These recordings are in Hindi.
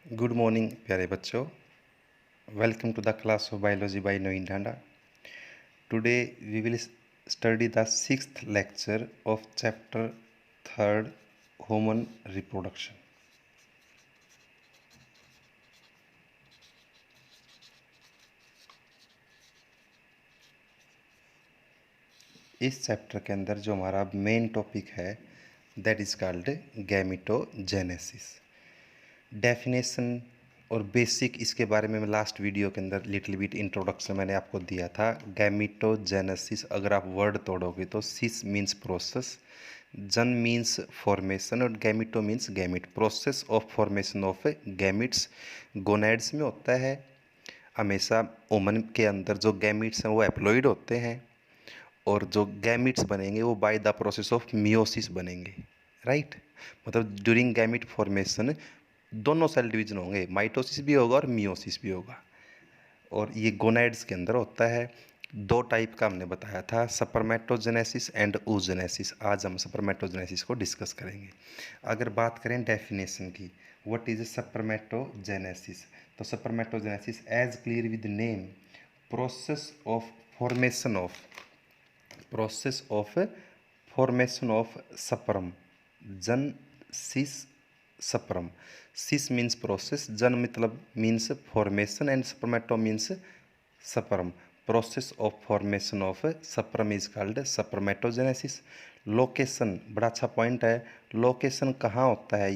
Good morning, प्यारे बच्चों. Welcome to the class of biology by Naveen Dhanda. Today we will study the sixth lecture of chapter third, human reproduction. इस चैप्टर के अंदर जो हमारा मेन टॉपिक है that is called gametogenesis. Definition और बेसिक इसके बारे में मैं लास्ट वीडियो के अंदर लिटिल बिट इंट्रोडक्शन मैंने आपको दिया था. गैमेटोजेनेसिस अगर आप वर्ड तोड़ोगे तो sis means process, gen means formation और gameto means gamete. Process of formation of gametes gonads में होता है. हमेशा वुमन के अंदर जो गैमिट्स हैं वो एप्लॉइड होते हैं और जो गैमिट्स बनेंगे वो by the process of meiosis बनेंगे. राइट मतलब ड्यूरिंग गैमिट फॉर्मेशन दोनों सेल डिवीजन होंगे, माइटोसिस भी होगा और मियोसिस भी होगा. और ये गोनैड्स के अंदर होता है. दो टाइप का हमने बताया था, स्पर्मेटोजेनेसिस एंड oogenesis. आज हम स्पर्मेटोजेनेसिस को डिस्कस करेंगे. अगर बात करें डेफिनेशन की, व्हाट इज स्पर्मेटोजेनेसिस, तो spermatogenesis as clear with name process of formation of sperm. Genesis sperm. Sis means process, gen मतलब means formation and spermato means sperm. Process of formation of sperm is called spermatogenesis. Location बड़ा अच्छा पॉइंट है. लोकेशन कहाँ होता है?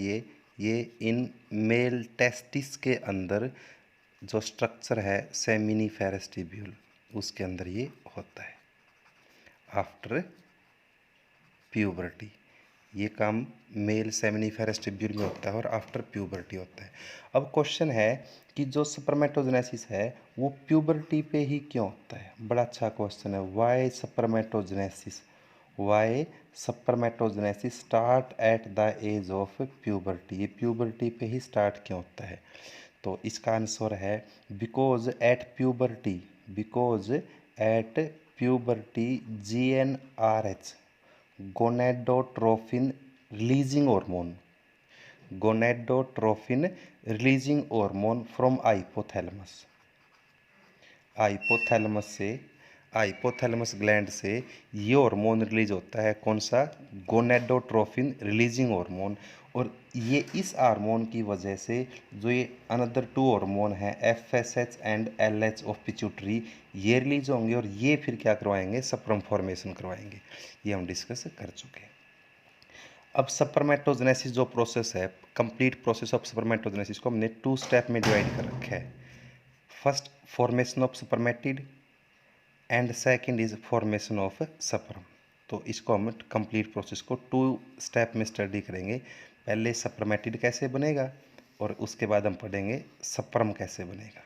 ये इन मेल टेस्टिस के अंदर जो स्ट्रक्चर है सेमिनिफेरस ट्यूब्यूल उसके अंदर ये होता है आफ्टर प्यूबर्टी. ये काम मेल सेमिनिफेरस ट्यूब्यूल में होता है और आफ्टर प्यूबर्टी होता है. अब क्वेश्चन है कि जो स्पर्मेटोजेनेसिस है वो प्यूबर्टी पे ही क्यों होता है? बड़ा अच्छा क्वेश्चन है. Why spermatogenesis start at the age of puberty. ये प्यूबर्टी पे ही स्टार्ट क्यों होता है? तो इसका आंसर है because at puberty GnRH gonadotrophin releasing hormone from hypothalamus gland से ये हार्मोन रिलीज होता है. कौन सा? Gonadotrophin releasing hormone. और ये इस हार्मोन की वजह से जो ये अनदर टू हार्मोन है FSH and LH of pituitary ये रिलीज होंगे और ये फिर क्या करवाएंगे? स्पर्म फॉर्मेशन करवाएंगे. ये हम डिस्कस कर चुके हैं. अब स्पर्मेटोजेनेसिस जो प्रोसेस है, कंप्लीट प्रोसेस ऑफ स्पर्मेटोजेनेसिस को हमने 2 स्टेप में डिवाइड कर रखा है. First formation of spermatid and second is formation of sperm. तो इसको हम कंप्लीट प्रोसेस को 2 स्टेप में स्टडी करेंगे. पहले स्पर्मेटिड कैसे बनेगा और उसके बाद हम पढ़ेंगे स्पर्म कैसे बनेगा.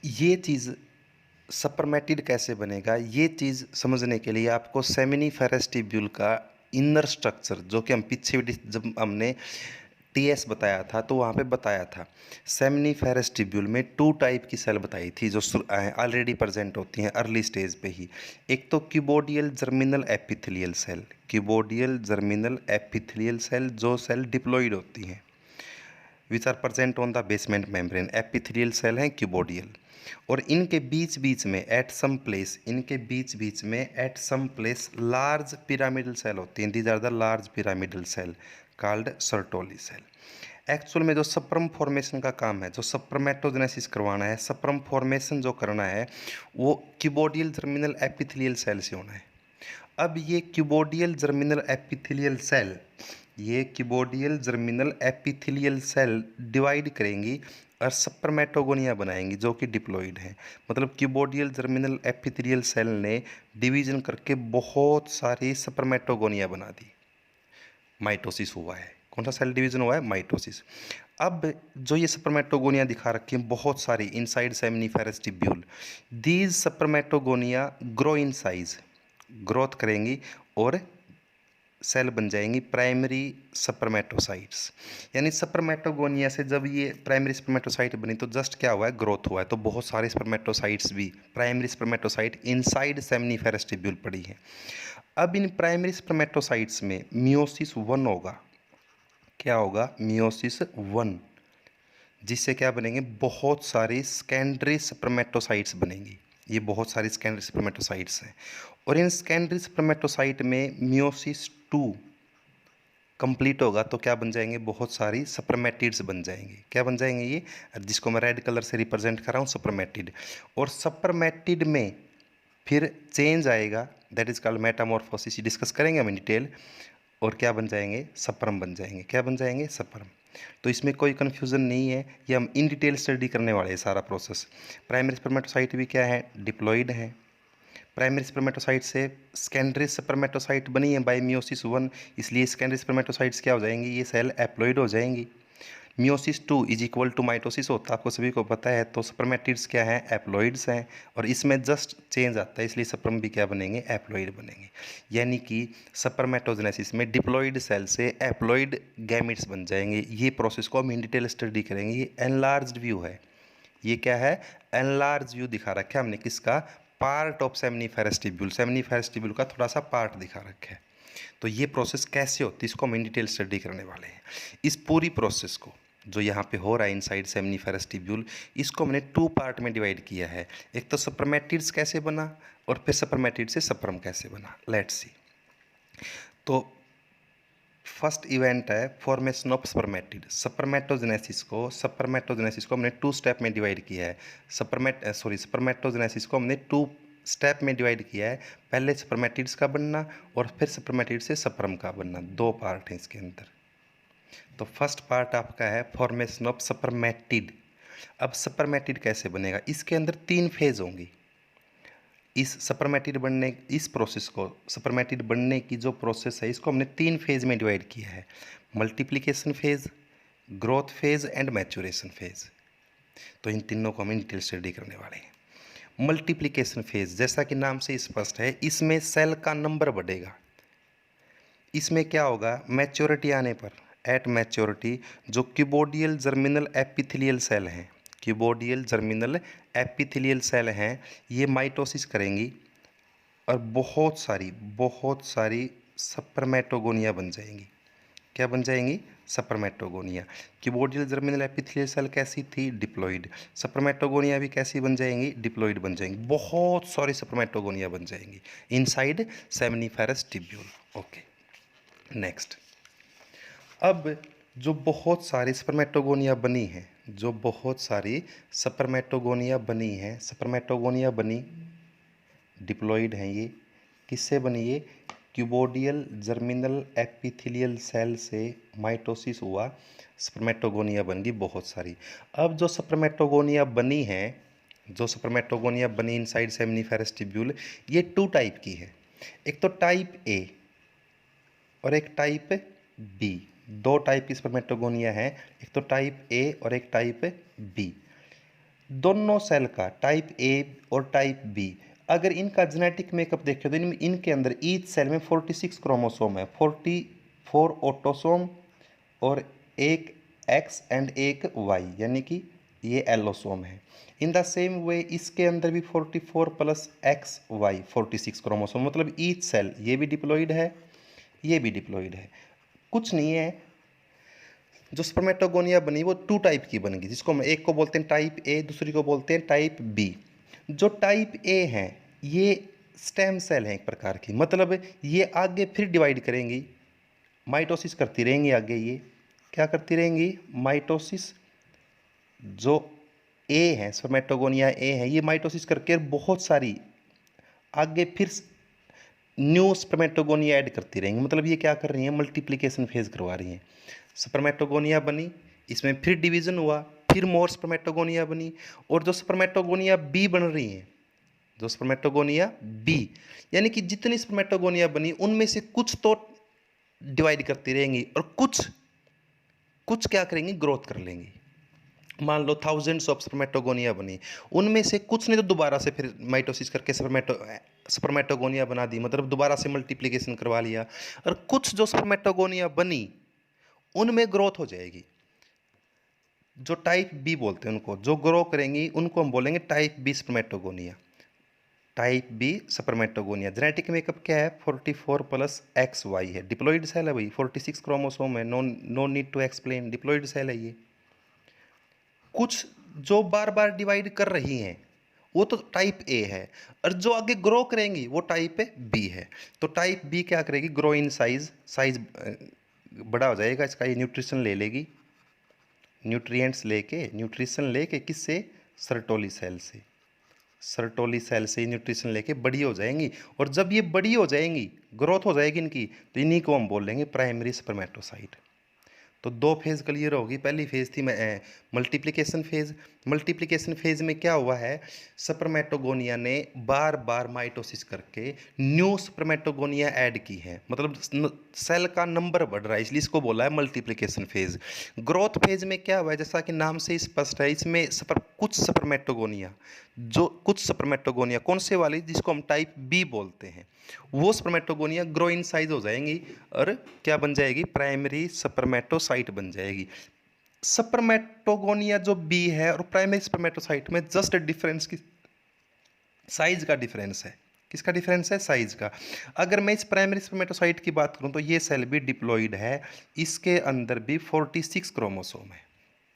ये चीज़ स्पर्मेटिड कैसे बनेगा ये चीज़ समझने के लिए आपको सेमिनिफेरस ट्यूब्यूल का इनर स्ट्रक्चर, जो कि हम पीछे जब हमने TS बताया था तो वहाँ पे बताया था सेमिनिफेरस ट्यूब्यूल में 2 टाइप की सेल बताई थी जो ऑलरेडी प्रेजेंट होती हैं अर्ली स्टेज पे ही. एक तो क्यूबोडियल जर्मिनल एपिथेलियल सेल जो सेल डिप्लॉइड होती हैं which are present on the basement membrane. Epithelial cell हैं क्यूबोडियल. और इनके बीच बीच में at some place large pyramidal cell होती हैं. These are the large pyramidal cell called Sertoli cell. Actual में जो स्पर्म फॉर्मेशन का काम है, जो स्पर्मेटोजेनेसिस करवाना है, स्पर्म फॉर्मेशन जो करना है वो क्यूबोडियल जर्मिनल एपिथेलियल सेल से होना है. अब ये cuboidal germinal epithelial cell divide करेंगी और स्पर्मेटोगोनिया बनाएंगी जो कि डिप्लॉइड है. मतलब क्यूबोडियल जर्मिनल एपिथेलियल सेल ने डिवीजन करके बहुत सारी स्पर्मेटोगोनिया बना दी. माइटोसिस हुआ है. कौन सा सेल डिवीजन हुआ है? माइटोसिस. अब जो ये स्पर्मेटोगोनिया दिखा रखी है बहुत सारी inside seminiferous tubule, these spermatogonia grow in size, growth करेंगी और सेल बन जाएंगी प्राइमरी स्पर्मेटोसाइट्स. यानी स्पर्मेटोगोनिया से जब ये प्राइमरी स्पर्मेटोसाइट बनी तो जस्ट क्या हुआ है? ग्रोथ हुआ है. तो बहुत सारे स्पर्मेटोसाइट्स भी primary spermatocyte inside seminiferous tubule पड़ी हैं. अब इन प्राइमरी स्पर्मेटोसाइट्स में मियोसिस 1 होगा. क्या होगा, मियोसिस 1, जिससे क्या बनेंगे, बहुत सारी सेकेंडरी स्पर्मेटोसाइट्स बनेंगी। ये बहुत सारी सेकेंडरी स्पर्मेटोसाइट्स हैं, और इन सेकेंडरी स्पर्मेटोसाइट में मियोसिस 2 कंप्लीट होगा तो क्या बन जाएंगे, बहुत सारी सप्रमेटिड्स बन जाएंगे। क्या बन जाएंगे ये, जिसको मैं रेड कलर से रिप्रेजेंट कर रहा हूँ, सप्रमेटिड। और सप्रमेटिड में फिर चेंज आएगा, that is called Metamorphosis, discuss करेंगे हम इन डिटेल। और क्या बन जाएंगे, सपर्म बन जाएंगे। क्या बन जाएंगे, सपर्म। तो इसमें कोई कन्फ्यूज़न नहीं है, ये हम इन डिटेल स्टडी करने वाले हैं सारा प्रोसेस। प्राइमरी स्पर्मेटोसाइट भी क्या है, डिप्लॉइड है। प्राइमरी स्पर्मेटोसाइट से सेकेंडरी स्पर्मेटोसाइट बनी है बाय मियोसिस 1, इसलिए सेकेंडरी स्पर्मेटोसाइट्स क्या हो जाएंगी, ये सेल एप्लॉइड हो जाएंगी। Meiosis 2 is equal to mitosis होता है, आपको सभी को पता है। तो स्पर्मेटिड्स क्या है, एप्लॉइड्स हैं, और इसमें जस्ट चेंज आता है, इसलिए स्पर्म भी क्या बनेंगे, एप्लॉइड बनेंगे। यानी कि स्पर्मेटोजेनेसिस में डिप्लॉइड सेल से एप्लॉइड गैमिट्स बन जाएंगे। ये प्रोसेस को हम इन डिटेल स्टडी करेंगे। ये एनलार्ज्ड व्यू है, ये क्या है, एनलार्ज व्यू दिखा रखा है हमने, किसका, part of seminiferous tubule, seminiferous tubule का थोड़ा सा पार्ट दिखा रखा है। तो ये प्रोसेस कैसे होती है, इसको हम इन डिटेल स्टडी करने वाले हैं। इस पूरी प्रोसेस को जो यहाँ पे हो रहा है इनसाइड सेमनीफेरस ट्यूब्यूल, इसको हमने 2 पार्ट में डिवाइड किया है। एक तो स्पर्मेटिड्स कैसे बना, और फिर स्पर्मेटिड से स्पर्म कैसे बना। Let's see. तो फर्स्ट इवेंट है फॉर्मेशन ऑफ स्पर्मेटिड। स्पर्मेटोजेनेसिस को हमने 2 स्टेप में डिवाइड किया है। स्पर्मेटोजेनेसिस को हमने 2 स्टेप में डिवाइड किया है। पहले स्पर्मेटिड्स का बनना, और फिर स्पर्मेटिड से स्पर्म का बनना, 2 पार्ट हैं इसके अंदर। तो फर्स्ट पार्ट आपका है फॉर्मेशन ऑफ स्पर्मेटिड। अब स्पर्मेटिड कैसे बनेगा, इसके अंदर 3 फेज होंगी। इस स्पर्मेटिड बनने, इस प्रोसेस को, स्पर्मेटिड बनने की जो प्रोसेस है, इसको हमने 3 फेज में डिवाइड किया है। Multiplication phase, growth phase and maturation phase. तो इन तीनों को हम डिटेल स्टडी करने वाले हैं। मल्टीप्लिकेशन फेज, जैसा कि नाम से स्पष्ट है, इसमें सेल का नंबर बढ़ेगा। इसमें क्या होगा, मैच्योरिटी आने पर, एट मैच्योरिटी, जो क्यूबोडियल जर्मिनल एपिथेलियल सेल हैं, क्यूबोडियल जर्मिनल एपिथेलियल सेल हैं, ये माइटोसिस करेंगी, और बहुत सारी स्पर्मेटोगोनिया बन जाएंगी। क्या बन जाएंगी, spermatogonia. Cuboidal germinal epithelial cell कैसी थी, डिप्लॉइड। स्पर्मेटोगोनिया भी कैसी बन जाएंगी, डिप्लॉइड बन जाएंगी। बहुत सारी स्पर्मेटोगोनिया बन जाएंगी inside seminiferous tubule. Okay, next. अब जो बहुत सारी स्पर्मेटोगोनिया बनी हैं, जो बहुत सारी स्पर्मेटोगोनिया बनी हैं, स्पर्मेटोगोनिया बनी, डिप्लॉइड हैं, ये किससे बनी, ये क्यूबोडियल जर्मिनल एपिथेलियल सेल से माइटोसिस हुआ, स्पर्मेटोगोनिया बन गई बहुत सारी। अब जो स्पर्मेटोगोनिया बनी है, जो स्पर्मेटोगोनिया बनी इनसाइड सेमनीफेरस ट्यूब्यूल, ये 2 टाइप की है। एक तो टाइप ए और एक टाइप बी। 2 टाइप की स्पर्मेटोगोनिया है, एक तो टाइप ए और एक टाइप बी। दोनों सेल का, टाइप ए और टाइप बी, अगर इनका जेनेटिक मेकअप देखें तो इनके अंदर ईच सेल में 46 क्रोमोसोम है, 44 ऑटोसोम और एक एक्स एंड एक वाई, यानी कि ये एलोसोम है। इन द सेम वे इसके अंदर भी 44 प्लस एक्स वाई 46 क्रोमोसोम, मतलब ईच सेल, ये भी डिप्लॉइड है, ये भी डिप्लॉइड है। कुछ नहीं है, जो स्पर्मेटोगोनिया बनी वो 2 टाइप की बन गई, जिसको हम एक को बोलते हैं टाइप ए, दूसरी को बोलते हैं टाइप बी। जो टाइप ए हैं ये स्टेम सेल हैं एक प्रकार की, मतलब ये आगे फिर डिवाइड करेंगी, माइटोसिस करती रहेंगी आगे। ये क्या करती रहेंगी, माइटोसिस। जो ए है, स्पर्मेटोगोनिया ए है, ये माइटोसिस करके बहुत सारी आगे फिर न्यू स्पर्मेटोगोनिया ऐड करती रहेंगी, मतलब ये क्या कर रही हैं, मल्टीप्लिकेशन फेज करवा रही हैं। स्पर्मेटोगोनिया बनी, इसमें फिर डिवीजन हुआ, फिर मोर स्पर्मेटोगोनिया बनी, और जो स्पर्मेटोगोनिया बी बन रही हैं, जो स्पर्मेटोगोनिया बी, यानी कि जितनी स्पर्मेटोगोनिया बनी उनमें से कुछ तो डिवाइड करती रहेंगी, और कुछ कुछ क्या करेंगी, ग्रोथ कर लेंगी। मान लो थाउजेंड्स ऑफ स्पर्मेटोगोनिया बनी, उनमें से कुछ ने तो दोबारा से फिर माइटोसिस करके स्पर्मेटोगोनिया बना दी, मतलब दोबारा से मल्टीप्लिकेशन करवा लिया, और कुछ जो स्पर्मेटोगोनिया बनी उनमें ग्रोथ हो जाएगी, जो टाइप बी बोलते हैं उनको, जो ग्रो करेंगी उनको हम बोलेंगे type B spermatogonia. Type B spermatogonia. Genetic makeup क्या है? 44 प्लस एक्स वाई है। डिप्लॉइड सेल है भाई, 46 क्रोमोसोम है, no need to explain, diploid cell है ये। कुछ जो बार बार डिवाइड कर रही हैं वो तो टाइप ए है, और जो आगे ग्रो करेंगी वो टाइप बी है। तो टाइप बी क्या करेगी? ग्रो इन साइज, साइज बड़ा हो जाएगा इसका, ये न्यूट्रिशन ले लेगी, न्यूट्रिएंट्स लेके, न्यूट्रिशन लेके किससे? सर्टोली सेल से, सर्टोली सेल से न्यूट्रिशन लेके बड़ी हो जाएंगी। और जब ये बड़ी हो जाएंगी, ग्रोथ हो जाएगी इनकी, तो इन्हीं को हम बोल लेंगे प्राइमरी स्पर्मेटोसाइट। तो दो फेज़ क्लियर होगी। पहली फेज़ थी मल्टीप्लिकेशन फेज़। मल्टीप्लिकेशन फेज़ में क्या हुआ है? स्पर्मेटोगोनिया ने बार बार माइटोसिस करके न्यू स्पर्मेटोगोनिया ऐड की है, मतलब सेल का नंबर बढ़ रहा है, इसलिए इसको बोला है मल्टीप्लिकेशन फेज़। ग्रोथ फेज़ में क्या हुआ है? जैसा कि नाम से स्पष्ट है, इसमें कुछ स्पर्मेटोगोनिया, जो कुछ स्पर्मेटोगोनिया कौन से वाली, जिसको हम टाइप बी बोलते हैं, वो स्पर्मेटोगोनिया ग्रो इन साइज हो जाएंगी और क्या बन जाएगी? प्राइमरी स्पर्मेटोसाइट बन जाएगी। स्पर्मेटोगोनिया जो बी है और प्राइमरी स्पर्मेटोसाइट में जस्ट डिफरेंस की साइज का डिफरेंस है। किसका डिफरेंस है? साइज का। अगर मैं इस प्राइमरी स्पर्मेटोसाइट की बात करूं तो ये सेल भी डिप्लॉइड है, इसके अंदर भी 46 क्रोमोसोम है,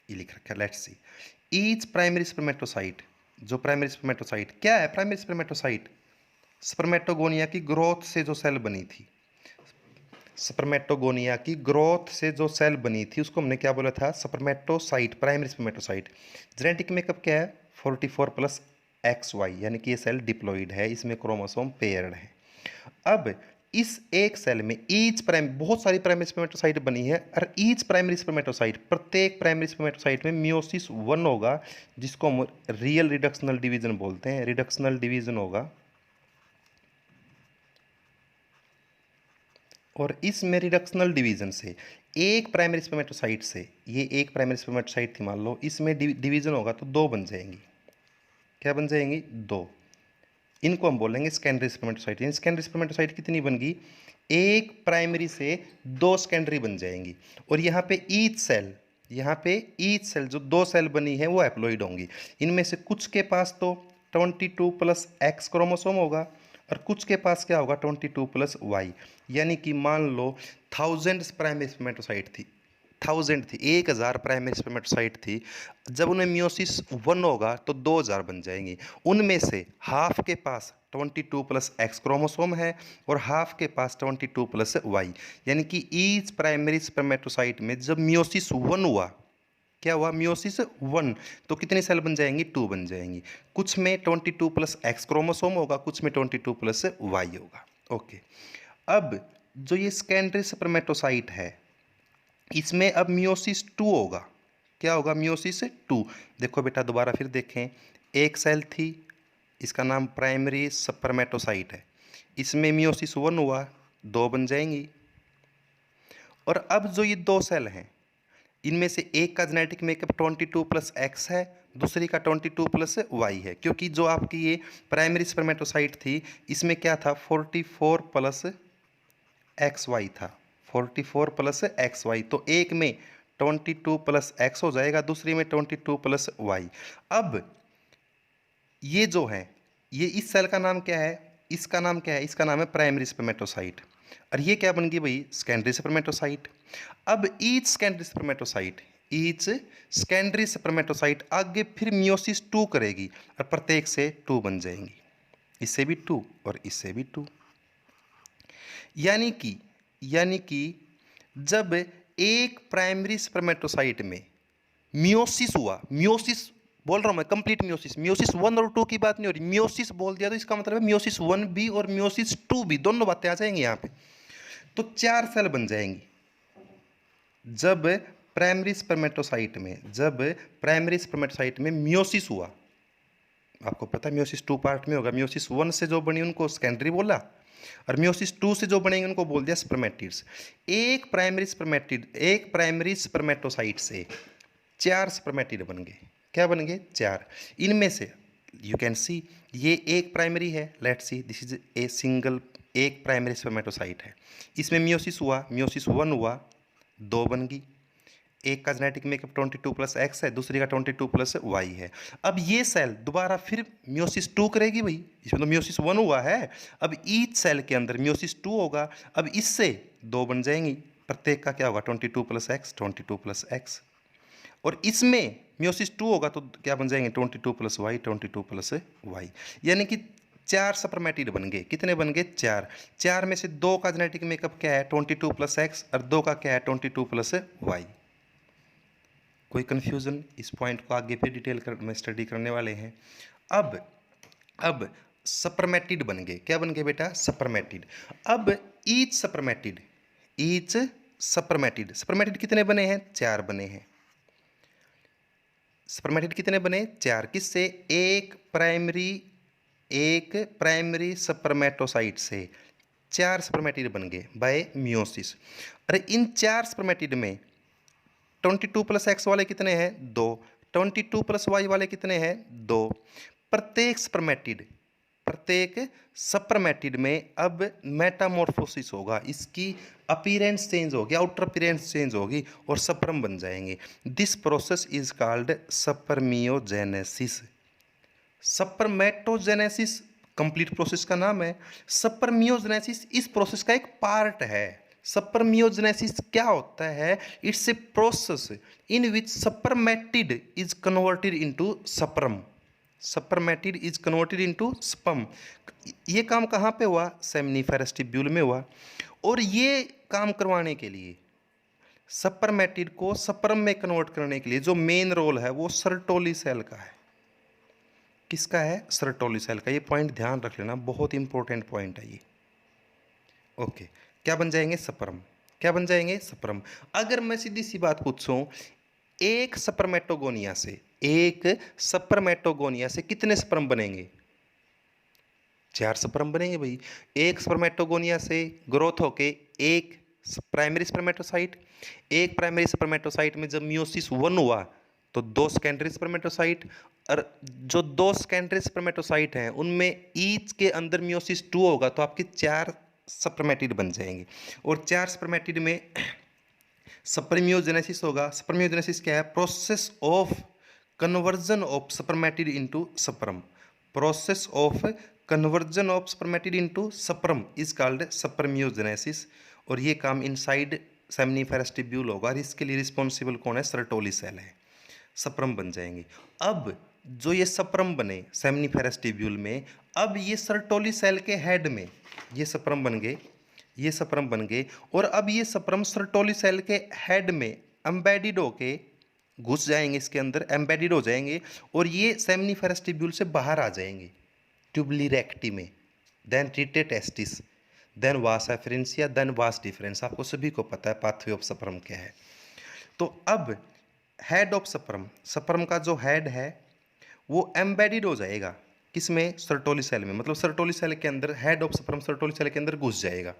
ये लिख रखा है। Let's see each primary spermatocyte. जो प्राइमरी स्पर्मेटोसाइट क्या है? प्राइमरी स्पर्मेटोसाइट स्पर्मेटोगोनिया की ग्रोथ से जो सेल बनी थी, स्पर्मेटोगोनिया की ग्रोथ से जो सेल बनी थी उसको हमने क्या बोला था? Spermatocyte, primary spermatocyte. Genetic makeup क्या है? 44 प्लस एक्स वाई, यानी कि ये सेल डिप्लॉइड है, इसमें क्रोमोसोम पेयर्ड है। अब इस एक सेल में ईच प्राइम, बहुत सारी प्राइमरी स्पर्मेटोसाइट बनी है, और ईच प्राइमरी स्पर्मेटोसाइट, प्रत्येक प्राइमरी स्पर्मेटोसाइट में मियोसिस 1 होगा, जिसको हम रियल रिडक्शनल डिवीजन बोलते हैं। रिडक्शनल डिवीजन होगा, और इसमें रिडक्शनल डिवीजन से एक प्राइमरी स्पर्मेटोसाइट से, ये एक प्राइमरी स्पर्मेटोसाइट थी मान लो, इसमें डिवीजन होगा तो दो बन जाएंगी। क्या बन जाएंगी? दो। इनको हम बोलेंगे सेकेंडरी स्पर्मेटोसाइट। यानी सेकेंडरी स्पर्मेटोसाइट कितनी बन गई? एक प्राइमरी से दो सेकेंडरी बन जाएंगी। और यहाँ पे ईच सेल, यहाँ पे ईच सेल जो दो सेल बनी है वो हैप्लॉइड होंगी। इनमें से कुछ के पास तो 22 प्लस एक्स क्रोमोसोम होगा, और कुछ के पास क्या होगा? 22 प्लस वाई। यानी कि मान लो 1000 प्राइमरी स्पर्मेटोसाइट थी, 1000 थी, 1000 प्राइमरी स्पर्मेटोसाइट थी। जब उनमें मियोसिस 1 होगा तो 2000 बन जाएंगी। उनमें से हाफ के पास 22 प्लस एक्स क्रोमोसोम है, और हाफ के पास 22 प्लस वाई। यानी कि ईच प्राइमरी स्पर्मेटोसाइट में जब मियोसिस 1 हुआ, क्या हुआ? मियोसिस 1, तो कितनी सेल बन जाएंगी? 2 बन जाएंगी। कुछ में 22 प्लस एक्स क्रोमोसोम होगा, कुछ में 22 प्लस वाई होगा। ओके, अब जो ये सेकेंडरी स्पर्मेटोसाइट है, इसमें अब मियोसिस 2 होगा। क्या होगा? मियोसिस 2। देखो बेटा दोबारा फिर देखें, एक सेल थी, इसका नाम प्राइमरी स्पर्मेटोसाइट है, इसमें मियोसिस 1 हुआ, 2 बन जाएंगी। और अब जो ये दो सेल हैं, इनमें से एक का जेनेटिक मेकअप 22 प्लस एक्स है, दूसरी का 22 प्लस वाई है, क्योंकि जो आपकी ये प्राइमरी स्पर्मेटोसाइट थी, इसमें क्या था? 44 प्लस एक्स वाई था, 44 प्लस एक्स वाई। तो एक में 22 प्लस एक्स हो जाएगा, दूसरी में 22 प्लस वाई। अब ये जो है, ये इस सेल का नाम क्या है? इसका नाम क्या है? इसका नाम है प्राइमरी स्पर्मेटोसाइट। और ये क्या बन गई भाई? Secondary spermatocyte. अब each secondary spermatocyte, each secondary spermatocyte आगे फिर मियोसिस 2 करेगी, और प्रत्येक से 2 बन जाएंगी, इससे भी 2 और इससे भी 2। यानी कि जब एक प्राइमरी स्पर्मेटोसाइट में मियोसिस हुआ, मियोसिस बोल रहा हूं मैं, कंप्लीट मियोसिस, मियोसिस 1 और 2 की बात नहीं हो रही, मियोसिस बोल दिया तो इसका मतलब है मियोसिस 1 भी और मियोसिस 2 भी, दोनों बातें आ जाएंगी यहाँ पे। तो 4 सेल बन जाएंगी। जब प्राइमरी स्पर्मेटोसाइट में मियोसिस हुआ, आपको पता है मियोसिस 2 पार्ट में होगा, मियोसिस 1 से जो बनी उनको सेकेंडरी बोला, और मियोसिस 2 से जो बनेंगे उनको बोल दिया स्पर्मेटिड्स। एक प्राइमरी स्पर्मेटोसाइट से 4 स्पर्मेटिड बन गए। क्या बन गए? 4। इनमें से यू कैन सी, ये एक प्राइमरी है, let's see this is a single, एक प्राइमरी स्पर्मेटोसाइट है, इसमें मियोसिस हुआ, मियोसिस 1 हुआ, 2 बन गई। एक का जेनेटिक मेकअप 22+X है, दूसरी का 22+Y है। अब ये सेल दोबारा फिर मियोसिस 2 करेगी भाई, इसमें तो मियोसिस 1 हुआ है। अब ईच सेल के अंदर मियोसिस 2 होगा। अब इससे 2 बन जाएंगी, प्रत्येक का क्या होगा 22+X 22+X। और इसमें मियोसिस 2 होगा तो क्या बन जाएंगे 22+Y 22+Y। यानी कि 4 सप्रमेटिड बन गए। कितने बन गए 4। 4 में से 2 का जेनेटिक मेकअप क्या है 22+X और 2 का क्या है 22+Y। कोई कंफ्यूजन? इस पॉइंट को आगे फिर डिटेल में स्टडी करने वाले हैं। अब सप्रमेटिड बन गए। क्या बन गए बेटा सप्रमेटिड। अब ईच सप्रमेटिड कितने बने हैं 4 बने हैं। स्पर्मेटिड कितने बने 4। किससे एक प्राइमरी स्पर्मेटोसाइट से 4 स्पर्मेटिड बन गए बाय मियोसिस। अरे इन 4 स्पर्मेटिड में 22+X वाले कितने हैं 2, 22+Y वाले कितने हैं 2। प्रत्येक सप्रमेटिड में अब मेटामॉर्फोसिस होगा, इसकी अपीरेंस चेंज होगी, आउटर अपीरेंस चेंज होगी और सप्रम बन जाएंगे। This process is called spermiogenesis. Spermatogenesis complete process का नाम है। सप्रमियोजेनेसिस इस प्रोसेस का एक पार्ट है। सप्रमियोजेनेसिस क्या होता है? It's a process in which spermatid is converted into sperm. Spermatid is converted into sperm. ये काम कहाँ पे हुआ? सेमिनिफेरस ट्यूब्यूल में हुआ। और ये काम करवाने के लिए सप्रमेटिड को सप्रम में कन्वर्ट करने के लिए जो मेन रोल है वो सर्टोली सेल का है। किसका है? सर्टोली सेल का। ये पॉइंट ध्यान रख लेना, बहुत इंपॉर्टेंट पॉइंट है ये। ओके, क्या बन जाएंगे सप्रम। क्या बन जाएंगे सप्रम। अगर मैं सीधी सी बात पूछूं, एक सपर्मेटोगोनिया से कितने स्पर्म बनेंगे? 4 स्पर्म बनेंगे भाई। एक स्पर्मेटोगोनिया से ग्रोथ होके एक प्राइमरी स्पर्मेटोसाइट, एक प्राइमरी स्पर्मेटोसाइट में जब मियोसिस 1 हुआ तो 2 सेकेंडरी स्पर्मेटोसाइट, और जो 2 सेकेंडरी स्पर्मेटोसाइट हैं उनमें ईच के अंदर मियोसिस 2 होगा तो आपके 4 स्पर्मेटिड बन जाएंगे। और 4 स्पर्मेटिड में सप्रमियोजेनेसिस होगा। सप्रमियोजेनेसिस क्या है? Process of conversion of spermatid into sperm. Process of conversion of spermatid into sperm is called spermiogenesis. और ये काम इनसाइड सेमिनिफेरस ट्यूब्यूल होगा और इसके लिए रिस्पॉन्सिबल कौन है? सर्टोली सेल है। सप्रम बन जाएंगे। अब जो ये सप्रम बने सेमिनिफेरस ट्यूब्यूल में, अब ये सर्टोली सेल के हेड में ये सप्रम बन गए, ये सप्रम बन गए। और अब ये सप्रम सर्टोली सेल के हेड में एम्बेडिड होके घुस जाएंगे, इसके अंदर एम्बेडिड हो जाएंगे और ये सेमिनिफेरस ट्यूब्यूल से बाहर आ जाएंगे ट्यूबली रेक्टी में। देन ट्रीटेड टेस्टिस, देन वास एफरेंसिया, देन वास डिफरेंस। आपको सभी को पता है पाथवे ऑफ सप्रम क्या है। तो अब हेड ऑफ सप्रम, सप्रम का जो हेड है वो एम्बेडिड हो जाएगा किसमें? सर्टोली सेल में। मतलब सर्टोली सेल के अंदर हेड ऑफ सप्रम सर्टोली सेल के अंदर घुस जाएगा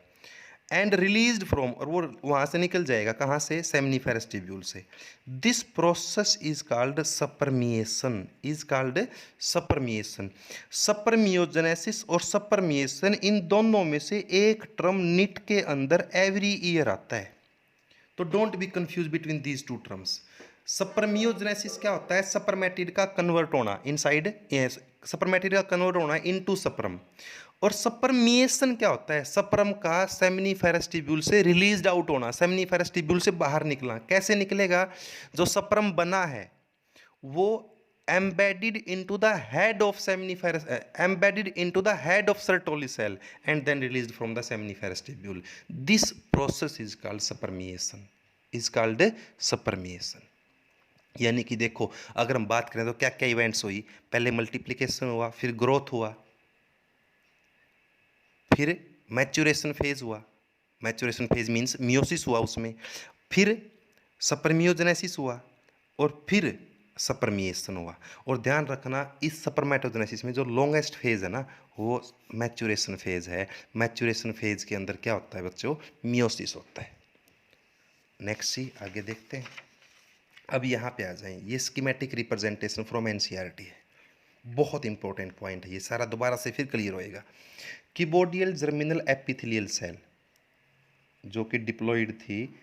एंड रिलीज्ड फ्रॉम, और वो वहां से निकल जाएगा कहाँ से? सेमिनिफेरस ट्यूब्यूल से। This process is called spermiation, spermiogenesis और सप्रमिएशन, इन दोनों में से एक टर्म नीट के अंदर एवरी ईयर आता है। तो don't be confuse between these two terms. Spermiogenesis क्या होता है? सप्रमेटिड का कन्वर्ट होना इनसाइड, सप्रमेटिड का कन्वर्ट होना इनटू सप्रम। और सप्रमिएशन क्या होता है? सप्रम का सेमिनिफेरस ट्यूब्यूल से रिलीज्ड आउट होना, सेमिनिफेरस ट्यूब्यूल से बाहर निकलना। कैसे निकलेगा? जो सप्रम बना है वो embedded into the head of seminiferous embedded into the head of Sertoli cell and then released from the seminiferous tubule. This process is called spermiation. यानी कि देखो, अगर हम बात करें तो क्या क्या इवेंट्स हुई? पहले मल्टीप्लिकेशन हुआ, फिर ग्रोथ हुआ, फिर मैच्योरेशन फेज हुआ। मैच्योरेशन फेज मीन्स मियोसिस हुआ उसमें, फिर सप्रमियोजेनेसिस हुआ और फिर सप्रमिएशन हुआ। और ध्यान रखना, इस सप्रमेटोजेनेसिस में जो लॉन्गेस्ट फेज है ना वो मैच्योरेशन फेज है। मैच्योरेशन फेज के अंदर क्या होता है बच्चों? मियोसिस होता है। नेक्स्ट सी आगे देखते हैं। अब यहाँ पे आ जाएं, ये स्कीमेटिक रिप्रेजेंटेशन फ्रॉम एनसीईआरटी है, बहुत इंपॉर्टेंट पॉइंट है ये, सारा दोबारा से फिर क्लियर होएगा। कीबोर्डियल जर्मिनल एपिथेलियल सेल जो कि डिप्लॉइड थी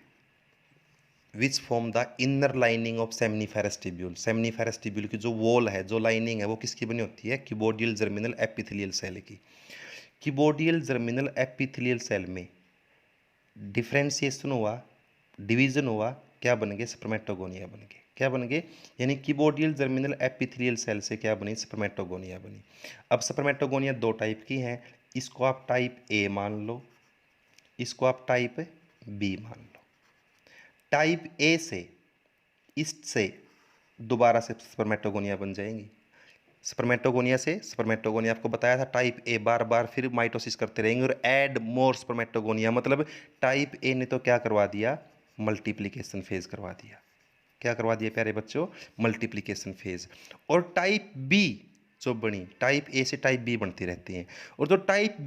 which form the inner lining of seminiferous tubule. Seminiferous tubule की जो वॉल है, जो लाइनिंग है, वो किसकी बनी होती है? क्यूबोडियल जर्मिनल एपिथेलियल सेल की। क्यूबोडियल जर्मिनल एपिथेलियल सेल में डिफ्रेंशिएशन हुआ, डिवीजन हुआ, क्या बन गए? स्पर्मेटोगोनिया बन गए। क्या बन गए? यानी क्यूबोडियल जर्मिनल एपिथेलियल सेल से क्या बनी? स्पर्मेटोगोनिया बनी। अब स्पर्मेटोगोनिया दो टाइप की हैं, इसको आप टाइप ए मान लो, इसको आप टाइप बी मान लो। टाइप ए से, इससे दोबारा से स्पर्मेटोगोनिया बन जाएंगी। स्पर्मेटोगोनिया से स्पर्मेटोगोनिया आपको बताया था टाइप ए, बार बार फिर माइटोसिस करते रहेंगे और ऐड मोर स्पर्मेटोगोनिया, मतलब टाइप ए ने तो क्या करवा दिया? मल्टीप्लिकेशन फेज करवा दिया। क्या करवा दिया प्यारे बच्चों? Multiplication phase. और टाइप बी जो बनी, टाइप ए से टाइप बी बनती रहती हैं। और जो टाइप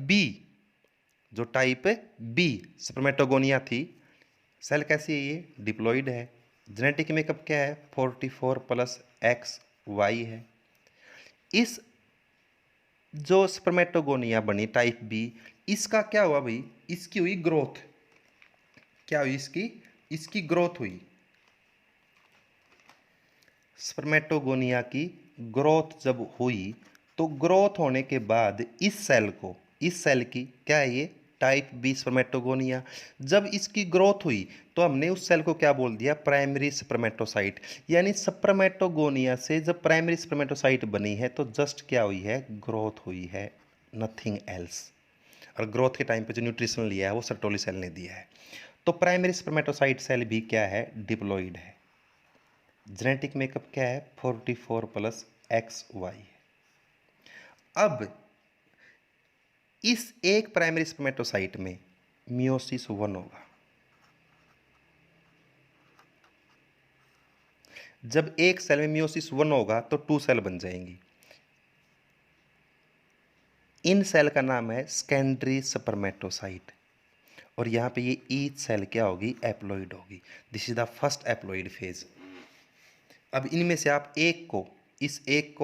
बी स्पर्मेटोगोनिया थी, सेल कैसी है? ये डिप्लॉइड है। जेनेटिक मेकअप क्या है? 44 प्लस एक्स वाई है। इस जो स्पर्मेटोगोनिया बनी टाइप बी, इसका क्या हुआ भाई? इसकी हुई ग्रोथ। क्या हुई इसकी? इसकी ग्रोथ हुई। स्पर्मेटोगोनिया की ग्रोथ जब हुई, तो ग्रोथ होने के बाद इस सेल की क्या है? ये टाइप बी स्पर्मेटोगोनिया। जब इसकी ग्रोथ हुई तो हमने उस सेल को क्या बोल दिया? Primary spermatocyte. यानी स्पर्मेटोगोनिया से जब प्राइमरी स्पर्मेटोसाइट बनी है तो जस्ट क्या हुई है? ग्रोथ हुई है, नथिंग एल्स। और ग्रोथ के टाइम पे जो न्यूट्रिशन लिया है वो सर्टोली सेल ने दिया है। तो प्राइमरी स्पर्मेटोसाइट सेल भी क्या है? डिप्लॉइड है। जेनेटिक मेकअप क्या है? 44 प्लस एक्स वाई। अब इस एक प्राइमरी स्पर्मेटोसाइट में मियोसिस 1 होगा। जब एक सेल में मियोसिस 1 होगा तो 2 सेल बन जाएंगी। इन सेल का नाम है सेकेंडरी स्पर्मेटोसाइट। और यहां पे ये ईच सेल क्या होगी? एप्लॉइड होगी। This is the first haploid phase. अब इनमें से आप एक को, इस एक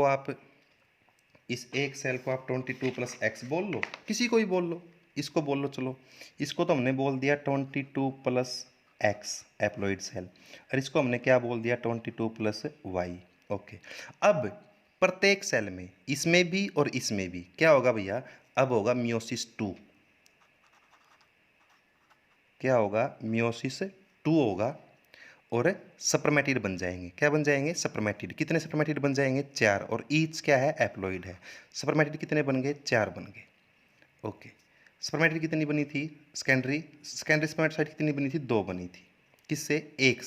सेल को आप 22 प्लस एक्स बोल लो, किसी को ही बोल लो, इसको बोल लो। चलो, इसको तो हमने बोल दिया 22 प्लस एक्स एप्लॉइड सेल, और इसको हमने क्या बोल दिया? 22 प्लस वाई। ओके। अब प्रत्येक सेल में, इसमें भी और इसमें भी क्या होगा भैया? अब होगा मियोसिस 2। क्या होगा? मियोसिस 2 होगा और सप्रमेटिड बन जाएंगे। क्या बन जाएंगे? सप्रमेटिड। कितने सप्रमेटिड बन जाएंगे? 4। और ईच क्या है? एप्लॉइड है। सप्रमेटिड कितने बन गए? 4 बन गए। ओके। स्पर्मेटिड कितनी बनी थी? सेकेंडरी स्पर्मेटोसाइट कितनी बनी थी? 2 बनी थी। किससे? एक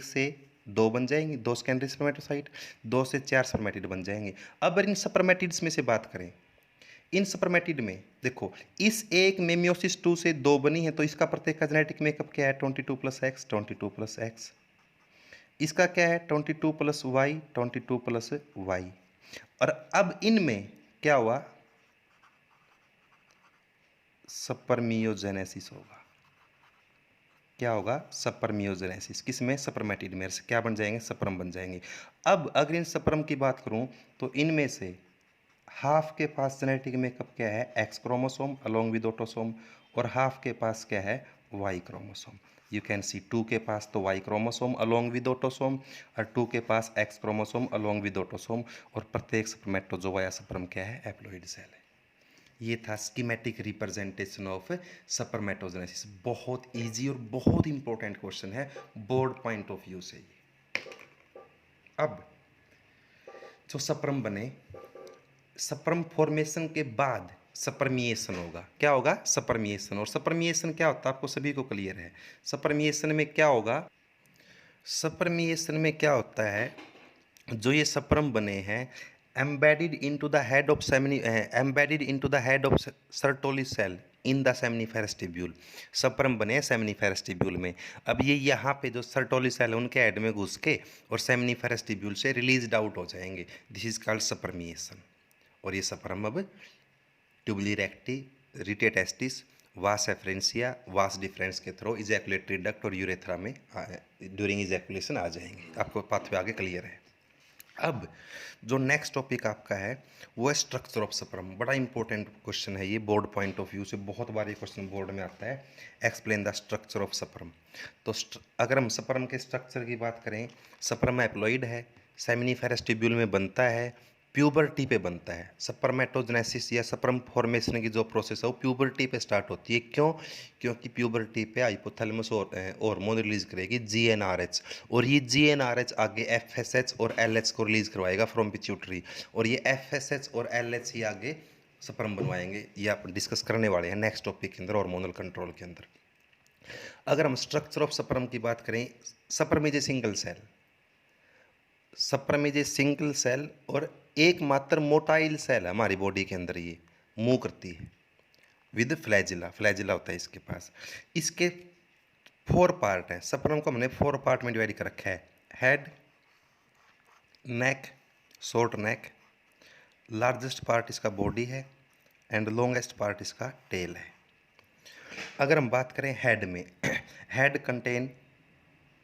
से 2 बन जाएंगे, 2 सेकेंडरी स्पर्मेटोसाइट, 2 से 4 स्पर्मेटिड बन जाएंगे। अब अगर इन स्पर्मेटिड्स में से बात करें, इन स्पर्मेटिड में देखो, इस एक में मियोसिस 2 से 2 बनी है, तो इसका प्रत्येक का जेनेटिक मेकअप क्या है? 22 प्लस एक्स, 22 प्लस एक्स। इसका क्या है? 22 प्लस वाई, 22 प्लस वाई। और अब इनमें क्या हुआ? सपर्मियोजेनेसिस होगा। क्या होगा? सपर्मियोजेनेसिस। किसमें? सपर्मेटिड में। से क्या बन जाएंगे? सपर्म बन जाएंगे। अब अगर इन सपर्म की बात करूं तो इनमें से हाफ के पास जेनेटिक मेकअप क्या है? X chromosome along with autosome, और हाफ के पास क्या है? Y chromosome. You can see 2 के पास तो Y chromosome along with autosome, और 2 के पास X chromosome along with autosome, और प्रत्येक स्पर्मेटोजोआ सपर्म क्या है? एप्लॉइड सेल है। ये था स्कीमेटिक रिप्रेजेंटेशन ऑफ सपर्मेटोजेनेसिस। बहुत इजी और बहुत इंपॉर्टेंट क्वेश्चन है बोर्ड पॉइंट ऑफ व्यू से ये। अब जो सपर्म बने, सपर्म फॉर्मेशन के बाद सपर्मिएशन होगा। क्या होगा? सपर्मिएशन। और सपर्मिएशन क्या होता है आपको सभी को क्लियर है। सपर्मिएशन में क्या होगा? सपर्मिएशन में क्या होता है? जो ये सपर्म बने हैं, embedded into the head of Sertoli cell in the seminiferous tubule. Sperm बने हैं सेमनीफेरस ट्यूब्यूल में। अब ये यहाँ पे जो सर्टोली सेल है उनके हेड में घुस के और सेमनीफेरस ट्यूब्यूल से रिलीज आउट हो जाएंगे। This is called spermiation. और ये सपर्म अब ट्यूबुली रेक्टी, रिटेटेस्टिस, वास एफरेंसिया, वास डिफरेंस के थ्रू इजैकुलेटरी डक्ट और यूरेथ्रा में ड्यूरिंग इजैकुलेशन आ जाएंगे। आपको पाथवे आगे क्लियर है। अब जो नेक्स्ट टॉपिक आपका है वो है स्ट्रक्चर ऑफ स्पर्म। बड़ा इंपॉर्टेंट क्वेश्चन है ये, बोर्ड पॉइंट ऑफ व्यू से बहुत बार ये क्वेश्चन बोर्ड में आता है, explain the structure of sperm. तो अगर हम स्पर्म के स्ट्रक्चर की बात करें, स्पर्म हैप्लॉइड है, सेमिनिफेरस ट्यूब्यूल में बनता है, प्यूबर्टी पे बनता है। स्पर्मेटोजेनेसिस या स्पर्म फॉर्मेशन की जो प्रोसेस है वो प्यूबर्टी पे स्टार्ट होती है। क्यों? क्योंकि प्यूबर्टी पे हाइपोथैलेमस हार्मोन रिलीज करेगी जीएनआरएच, और ये जीएनआरएच आगे एफएसएच और एलएच को रिलीज करवाएगा फ्रॉम पिट्यूटरी, और ये एफएसएच और एलएच ही आगे स्पर्म बनवाएंगे। ये आप डिस्कस करने वाले हैं नेक्स्ट टॉपिक के अंदर, हार्मोनल कंट्रोल के अंदर। अगर हम स्ट्रक्चर ऑफ स्पर्म की बात करें, sperm is a single cell, sperm is a single cell और एकमात्र मोटाइल सेल है हमारी बॉडी के अंदर, ये मूव करती है विद फ्लैजिला, फ्लैजिला होता है इसके पास। इसके 4 पार्ट हैं, स्पर्म को हमने 4 पार्ट में डिवाइड कर रखा है, head, neck, short neck, largest part इसका बॉडी है एंड लॉन्गेस्ट पार्ट इसका टेल है। अगर हम बात करें हेड में,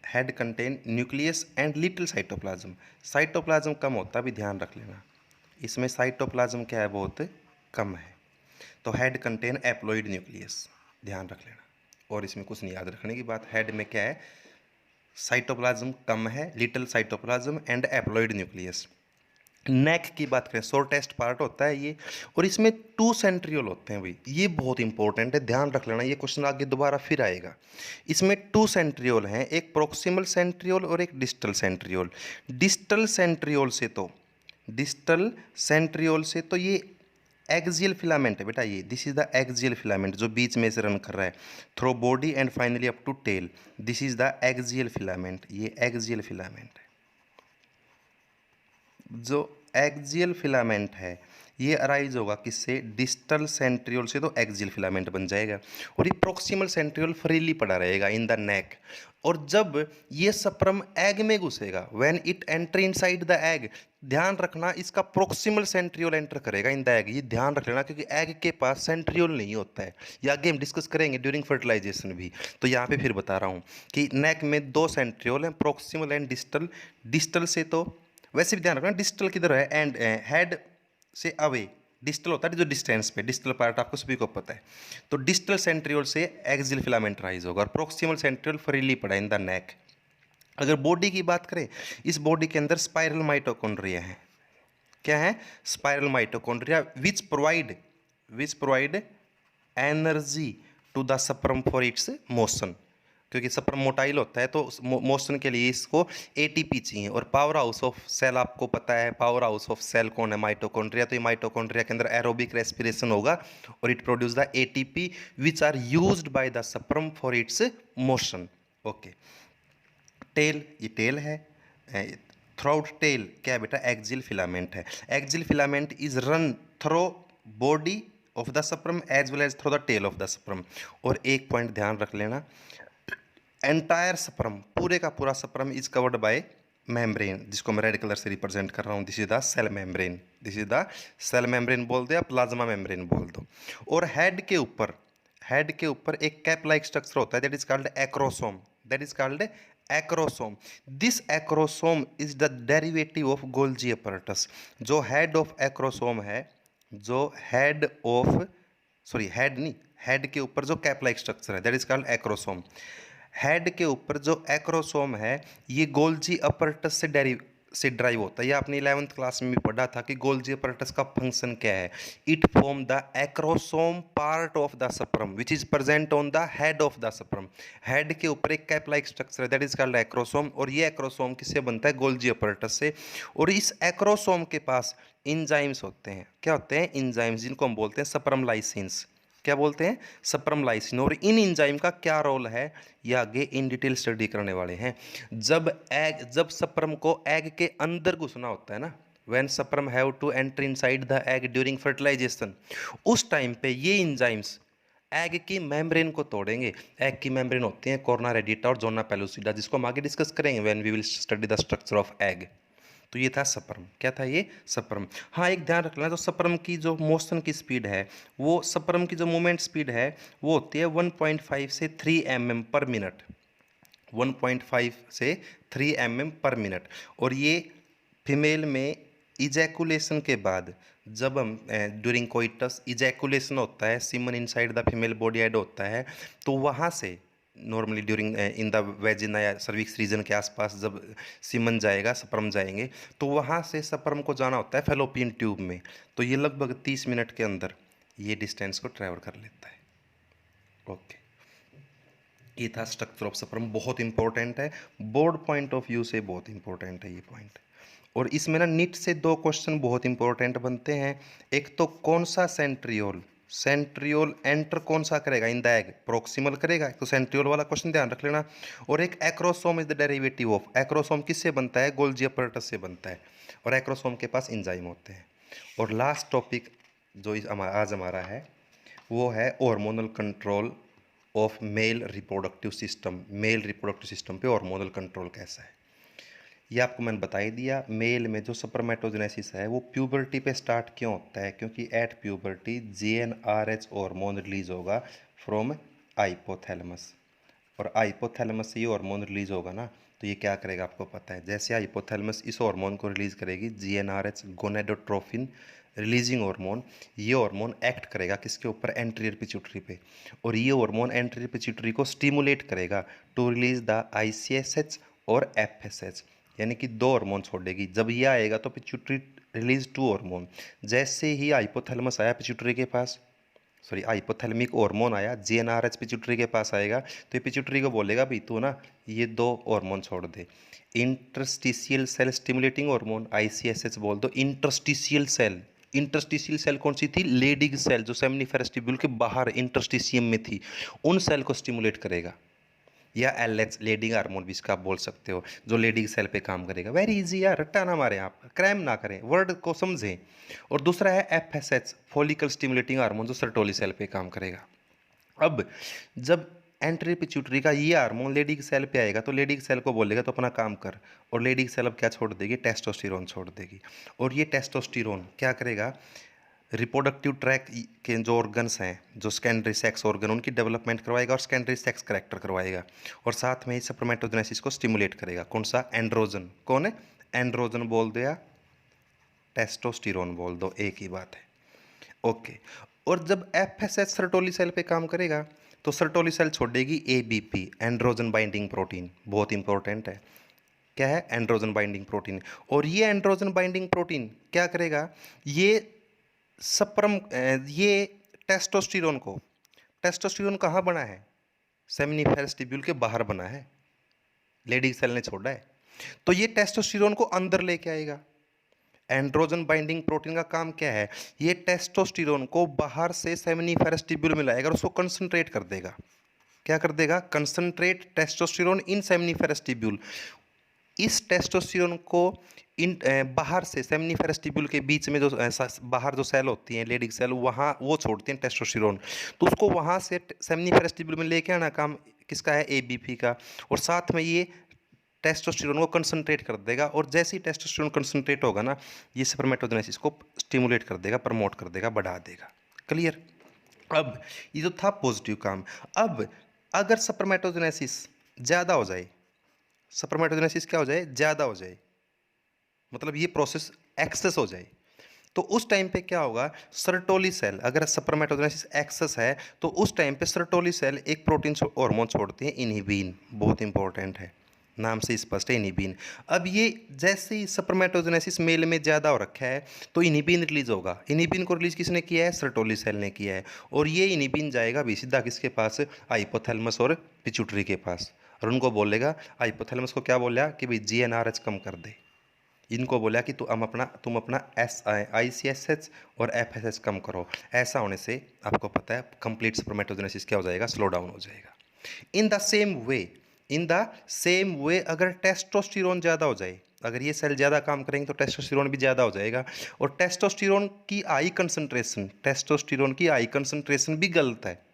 head contain nucleus and little cytoplasm. Cytoplasm कम होता है, भी ध्यान रख लेना, इसमें साइटोप्लाज्म क्या है, बहुत कम है। तो हेड कंटेन एप्लॉइड न्यूक्लियस, ध्यान रख लेना, और इसमें कुछ नहीं याद रखने की बात। हेड में क्या है, साइटोप्लाज्म कम है, little cytoplasm and haploid nucleus. Neck की बात करें, शॉर्टेस्ट पार्ट होता है ये, और इसमें 2 सेंट्रियोल होते हैं भाई, ये बहुत इंपॉर्टेंट है, ध्यान रख लेना, ये क्वेश्चन आगे दोबारा फिर आएगा। इसमें 2 सेंट्रियोल हैं, एक प्रोक्सिमल सेंट्रियोल और एक डिस्टल सेंट्रियोल। डिस्टल सेंट्रियोल से तो ये एक्सियल फिलामेंट है बेटा, ये this is the axial filament जो बीच में से रन कर रहा है through body and finally up to tail, this is the axial filament, ये एक्सियल फिलामेंट है। जो एक्सियल फिलामेंट है ये अराइज होगा किससे, डिस्टल सेंट्रियोल से, तो एक्सियल फिलामेंट बन जाएगा, और ये प्रोक्सिमल सेंट्रियोल फ्रीली पड़ा रहेगा इन द नेक। और जब ये स्पर्म एग में घुसेगा, when it enter inside the egg, ध्यान रखना इसका प्रोक्सिमल सेंट्रियोल एंटर करेगा इन द एग, ये ध्यान रख लेना, क्योंकि एग के पास सेंट्रियोल नहीं होता है, ये आगे हम डिस्कस करेंगे ड्यूरिंग फर्टिलाइजेशन भी। तो यहाँ पे फिर बता रहा हूँ कि नेक में 2 सेंट्रियोल हैं, प्रोक्सिमल एंड डिस्टल। डिस्टल से तो वैसे भी ध्यान रखना डिस्टल किधर है, एंड हेड से अवे डिस्टल होता है जो डिस्टेंस पे, डिस्टल पार्ट आपको सभी को पता है। तो डिस्टल सेंट्रियोल से एक्सियल फिलामेंट राइज होगा और प्रोक्सिमल सेंट्रियोल फ्रीली पड़ा इन द नेक। अगर बॉडी की बात करें, इस बॉडी के अंदर स्पाइरल माइटोकॉन्ड्रिया है। क्या है, spiral mitochondria which provide energy to the sperm for its motion. क्योंकि स्पर्म मोटाइल होता है तो मोशन के लिए इसको एटीपी चाहिए, और पावर हाउस ऑफ सेल आपको पता है, पावर हाउस ऑफ सेल कौन है, माइटोकॉन्ड्रिया। तो ये माइटोकॉन्ड्रिया के अंदर एरोबिक रेस्पिरेशन होगा और it produce the ATP which are used by the sperm for its motion. Okay, tail, ये टेल है, थ्रू टेल क्या है बेटा, एक्सियल फिलामेंट है। Axial filament is run through body of the sperm as well as through the tail of the sperm. और एक पॉइंट ध्यान रख लेना, एंटायर स्पर्म, पूरे का पूरा sperm is covered by membrane, जिसको मैं रेड कलर से रिप्रेजेंट कर रहा हूँ, this is the cell membrane, this is the cell membrane बोल दो या प्लाज्मा मेम्ब्रेन बोल दो। और हेड के ऊपर एक कैप लाइक स्ट्रक्चर होता है, that is called acrosome, this acrosome is the derivative of Golgi apparatus. जो हेड ऑफ एक्रोसोम है, हेड के ऊपर जो कैप लाइक स्ट्रक्चर है, that is called acrosome. Head के ऊपर जो एक्रोसोम है ये गोल्जी अपैरेटस से ड्राइव होता है। ये आपने 11th क्लास में भी पढ़ा था कि गोल्जी अपैरेटस का फंक्शन क्या है, it form the acrosome part of the sperm which is present on the head of the sperm. Head के ऊपर एक कैप लाइक स्ट्रक्चर है, दैट इज कॉल्ड एक्रोसोम, और ये एक्रोसोम किससे बनता है, गोल्जी अपैरेटस से। और इस एक्रोसोम के पास इंजाइम्स होते हैं, क्या होते हैं, इंजाइम्स, जिनको हम बोलते हैं स्पर्म लाइसिन्स। क्या बोलते हैं, स्पर्म लाइसिन। और इन एंजाइम का क्या रोल है, ये आगे इन डिटेल स्टडी करने वाले हैं। जब स्पर्म को एग के अंदर घुसना होता है ना, when sperm have to enter inside the egg during fertilisation, उस टाइम पे ये एंजाइम्स एग की मेम्ब्रेन को तोड़ेंगे। एग की मेम्ब्रेन होती है कॉर्ना रेडिटा और जोना पेलुसिडा, जिसको हम आगे डिस्कस करेंगे when we will study the structure of egg. तो ये था स्पर्म, क्या था ये, स्पर्म। हाँ, एक ध्यान रखना, तो स्पर्म की जो मोशन की स्पीड है, वो स्पर्म की जो मूवमेंट स्पीड है वो होती है 1.5 से 3 mm पर मिनट, 1.5 से 3 mm पर मिनट। और ये फीमेल में इजैकुलेशन के बाद जब हम ड्यूरिंग कोइटस इजैकुलेशन होता है, semen inside the female body add होता है, तो वहाँ से normally during in the vagina या सर्विक्स रीजन के आसपास जब सीमन जाएगा, स्पर्म जाएंगे, तो वहाँ से स्पर्म को जाना होता है फैलोपियन ट्यूब में। तो ये लगभग 30 मिनट के अंदर ये डिस्टेंस को ट्रैवल कर लेता है। ओके, ये था स्ट्रक्चर ऑफ स्पर्म, बहुत इंपॉर्टेंट है, बोर्ड पॉइंट ऑफ व्यू से बहुत इंपॉर्टेंट है ये पॉइंट। और इसमें ना नीट से 2 क्वेश्चन बहुत इंपॉर्टेंट बनते हैं। एक तो कौन सा सेंट्रियोल, सेंट्रियोल एंटर कौन सा करेगा इन द एग, प्रोक्सिमल करेगा, तो सेंट्रियोल वाला क्वेश्चन ध्यान रख लेना। और एक acrosome is the derivative of, acrosome किससे बनता है, गोल्जी अपरेटस से बनता है, और एक्रोसोम के पास एंजाइम होते हैं। और लास्ट टॉपिक जो आज हमारा है वो है hormonal control of male reproductive system. Mail reproductive system पे हार्मोनल कंट्रोल कैसा है ये आपको मैंने बता ही दिया। मेल में जो स्पर्मेटोजेनेसिस है वो प्यूबर्टी पे स्टार्ट क्यों होता है, क्योंकि at puberty GnRH hormone release होगा फ्रॉम हाइपोथैलेमस, और हाइपोथैलेमस से ये हार्मोन रिलीज होगा ना, तो ये क्या करेगा आपको पता है। जैसे हाइपोथैलेमस इस हार्मोन को रिलीज करेगी, GnRH गोनेडोट्रोफिन रिलीजिंग हार्मोन, ये हार्मोन एक्ट करेगा किसके ऊपर, एंटीरियर पिट्यूटरी पे, और ये हार्मोन एंटीरियर पिट्यूटरी को स्टिमुलेट करेगा टू रिलीज द ICSH और FSH, यानी कि 2 हार्मोन छोड़ेगी। जब ये आएगा तो पिट्यूटरी रिलीज 2 हार्मोन। जैसे ही हाइपोथैलेमस आया पिट्यूटरी के पास, सॉरी हाइपोथैलेमिक हार्मोन आया, GnRH पिट्यूटरी के पास आएगा, तो ये पिट्यूटरी को बोलेगा भाई तू ना ये 2 हार्मोन छोड़ दे। Interstitial cell stimulating hormone ICSH बोल दो। इंटरस्टिशियल सेल, इंटरस्टिशियल सेल कौन सी थी, लेडिग सेल जो सेमिनिफेरस ट्यूब्यूल के बाहर इंटरस्टिशियम में थी, उन सेल को स्टिमुलेट करेगा। या LH लेडिंग हार्मोन भी इसका आप बोल सकते हो, जो लेडिंग सेल पे काम करेगा। वेरी इजी यार, रट्टा ना मारें आप, क्रैम ना करें, वर्ड को समझें। और दूसरा है FSH फॉलिकल स्टिमुलेटिंग हार्मोन, जो सर्टोली सेल पे काम करेगा। अब जब एंट्री पिट्यूटरी का ये हार्मोन लेडी सेल पे आएगा तो लेडी सेल को बोलेगा तो अपना काम कर, और लेडी सेल अब क्या छोड़ देगी, टेस्टोस्टेरोन छोड़ देगी। और ये टेस्टोस्टेरोन क्या करेगा, रिप्रोडक्टिव ट्रैक के जो ऑर्गन्स हैं, जो सेकेंडरी सेक्स ऑर्गन, उनकी डेवलपमेंट करवाएगा और सेकेंडरी सेक्स करेक्टर करवाएगा, और साथ में ही स्पर्मेटोजेनेसिस को स्टिमुलेट करेगा। कौन सा, एंड्रोजन। कौन है, एंड्रोजन बोल दो या टेस्टोस्टेरोन बोल दो, एक ही बात है। ओके, और जब FSH सर्टोली सेल पे काम करेगा तो सर्टोली सेल छोड़ेगी ABP एंड्रोजन बाइंडिंग प्रोटीन, बहुत इंपॉर्टेंट है। क्या है, एंड्रोजन बाइंडिंग प्रोटीन। और ये एंड्रोजन बाइंडिंग प्रोटीन क्या करेगा, ये ये टेस्टोस्टेरोन को, टेस्टोस्टेरोन कहाँ बना है, सेमिनिफेरस ट्यूब्यूल के बाहर बना है, लेडी सेल ने छोड़ा है, तो ये टेस्टोस्टेरोन को अंदर लेके आएगा। एंड्रोजन बाइंडिंग प्रोटीन का काम क्या है, ये टेस्टोस्टेरोन को बाहर से सेमिनिफेरस ट्यूब्यूल में लाएगा और उसको कंसंट्रेट कर देगा। क्या कर देगा, कंसंट्रेट टेस्टोस्टेरोन इन सेमिनिफेरस ट्यूब्यूल। इस टेस्टोस्टेरोन को इन बाहर से सेमिनिफेरस ट्यूब्यूल के बीच में जो बाहर जो सेल होती हैं लेडिग सेल, वहाँ वो छोड़ती हैं टेस्टोस्टेरोन, तो उसको वहाँ से सेमिनिफेरस ट्यूब्यूल में लेके आना काम किसका है, ABP का। और साथ में ये टेस्टोस्टेरोन को कंसंट्रेट कर देगा, और जैसे ही टेस्टोस्टेरोन कंसंट्रेट होगा ना, ये स्पर्मेटोजेनेसिस को स्टिमुलेट कर देगा, प्रमोट कर देगा, बढ़ा देगा। क्लियर। अब ये जो था पॉजिटिव काम। अब अगर स्पर्मेटोजेनेसिस ज़्यादा हो जाए, स्पर्मेटोजेनेसिस क्या हो जाए, ज़्यादा हो जाए, मतलब ये प्रोसेस एक्सेस हो जाए, तो उस टाइम पे क्या होगा, सर्टोली सेल, अगर स्पर्मेटोजेनेसिस एक्सेस है तो उस टाइम पे सर्टोली सेल एक प्रोटीन हार्मोन छोड़ते हैं, इनहिबिन, बहुत इंपॉर्टेंट है, नाम से स्पष्ट है, इनहिबिन। अब ये जैसे ही स्पर्मेटोजेनेसिस मेल में ज़्यादा हो रखा है तो इनहिबिन रिलीज होगा। इनहिबिन को रिलीज किसने किया है, सर्टोली सेल ने किया है, और ये इनहिबिन जाएगा भी सीधा किसके पास, हाइपोथैलेमस और पिट्यूटरी के पास, और उनको बोलेगा, हाइपोथैलेमस को क्या बोला कि भाई GnRH कम कर दे, इनको बोला कि तुम अपना ICSH और FSH कम करो। ऐसा होने से आपको पता है कंप्लीट स्पर्मेटोजेनेसिस क्या हो जाएगा, स्लो डाउन हो जाएगा। इन द सेम वे अगर टेस्टोस्टेरोन ज़्यादा हो जाए, अगर ये सेल ज़्यादा काम करेंगे तो टेस्टोस्टेरोन भी ज़्यादा हो जाएगा, और टेस्टोस्टेरोन की आई कंसंट्रेशन भी गलत है,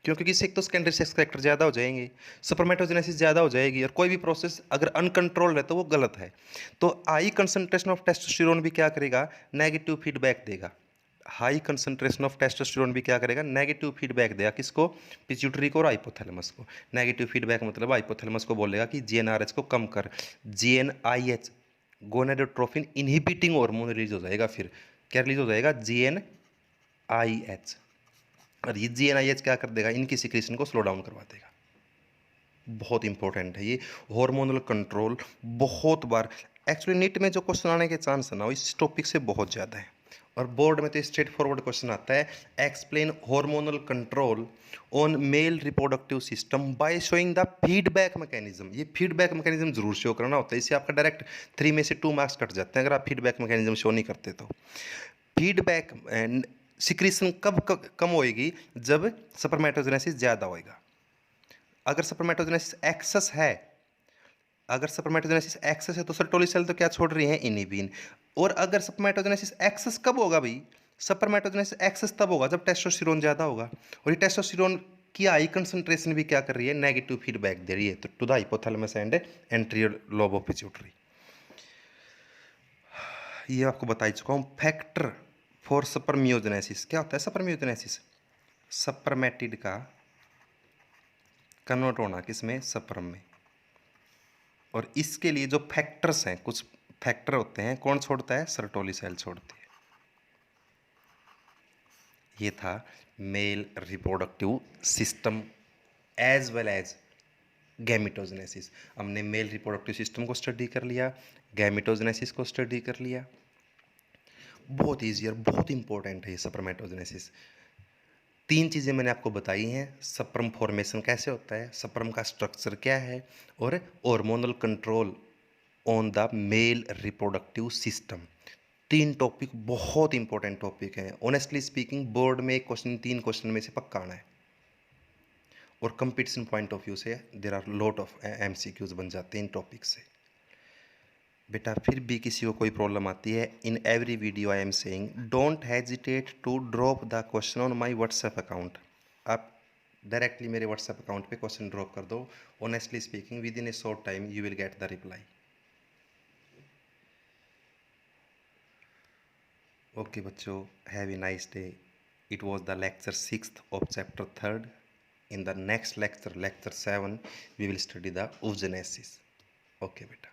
क्योंकि किसी एक तो सेकेंडरी सेक्स करेक्टर ज़्यादा हो जाएंगे, स्पर्मेटोजेनेसिस ज़्यादा हो जाएगी, और कोई भी प्रोसेस अगर अनकंट्रोल्ड है तो वो गलत है। तो हाई कंसंट्रेशन ऑफ टेस्टोस्टेरोन भी क्या करेगा, नेगेटिव फीडबैक देगा। हाई कंसंट्रेशन ऑफ टेस्टोस्टेरोन भी क्या करेगा, नेगेटिव फीडबैक देगा, किसको, पिट्यूटरी को और हाइपोथैलेमस को। नेगेटिव फीडबैक मतलब हाइपोथैलेमस को बोलेगा कि GnRH को कम कर, GnIH gonadotrophin inhibiting hormone release हो जाएगा। फिर क्या रिलीज हो जाएगा? GnIH। और ये GnIH क्या कर देगा? इनकी सिक्रीशन को स्लो डाउन करवा देगा। बहुत इंपॉर्टेंट है ये हार्मोनल कंट्रोल। बहुत बार एक्चुअली नीट में जो क्वेश्चन आने के चांस है ना, वो इस टॉपिक से बहुत ज़्यादा है। और बोर्ड में तो स्ट्रेट फॉरवर्ड क्वेश्चन आता है, explain hormonal control on mail reproductive system by showing the feedback mechanism. ये फीडबैक मैकेनिज्म जरूर शो करना होता है, इससे आपका डायरेक्ट 3 में से 2 मार्क्स कट जाते हैं अगर आप फीडबैक मैकेनिज्म शो नहीं करते तो। फीडबैक एंड सिक्रीशन कब कम होएगी? जब स्पर्मेटोजेनेसिस ज़्यादा होएगा। अगर स्पर्मेटोजेनेसिस एक्सेस है, अगर स्पर्मेटोजेनेसिस एक्सेस है तो सर्टोली सेल तो क्या छोड़ रही हैं? इनिबिन। और अगर स्पर्मेटोजेनेसिस एक्सेस कब होगा भाई? स्पर्मेटोजेनेसिस एक्सेस तब होगा जब टेस्टोस्टेरोन ज़्यादा होगा। और ये टेस्टोस्टेरोन की हाई कंसंट्रेशन भी क्या कर रही है? नेगेटिव फीडबैक दे रही है तो to the hypothalamus and anterior lobe of pituitary. ये आपको बता ही चुका हूँ। फैक्टर फॉर स्पर्मियोजेनेसिस क्या होता है? स्पर्मियोजेनेसिस स्पर्मेटिड का कन्वर्ट होना किसमें? स्पर्म में। और इसके लिए जो फैक्टर्स हैं, कुछ फैक्टर होते हैं, कौन छोड़ता है? सर्टोली सेल छोड़ती है। ये था male reproductive system as well as gametogenesis. हमने मेल रिप्रोडक्टिव सिस्टम को स्टडी कर लिया, गैमिटोजेनेसिस को स्टडी कर लिया। बहुत ईजी और बहुत इंपॉर्टेंट है ये स्पर्मेटोजेनेसिस। 3 चीज़ें मैंने आपको बताई हैं। स्पर्म फॉर्मेशन कैसे होता है, स्पर्म का स्ट्रक्चर क्या है, और hormonal control on the mail reproductive system. 3 topic बहुत इंपॉर्टेंट टॉपिक हैं। ऑनेस्टली स्पीकिंग बोर्ड में एक क्वेश्चन 3 क्वेश्चन में से पक्का आना है। और कंपटीशन पॉइंट ऑफ व्यू से there are lot of MCQs बन जाते हैं इन टॉपिक से। बेटा फिर भी किसी को कोई प्रॉब्लम आती है, in every video I am saying don't hesitate to drop the question on my WhatsApp account. आप डायरेक्टली मेरे व्हाट्सएप अकाउंट पे क्वेश्चन ड्रॉप कर दो। Honestly speaking with in a short time you will get the reply. Okay बच्चों, have a nice day. It was the lecture 6th of chapter 3rd. In the next lecture, lecture 7, we will study the oogenesis. Okay beta.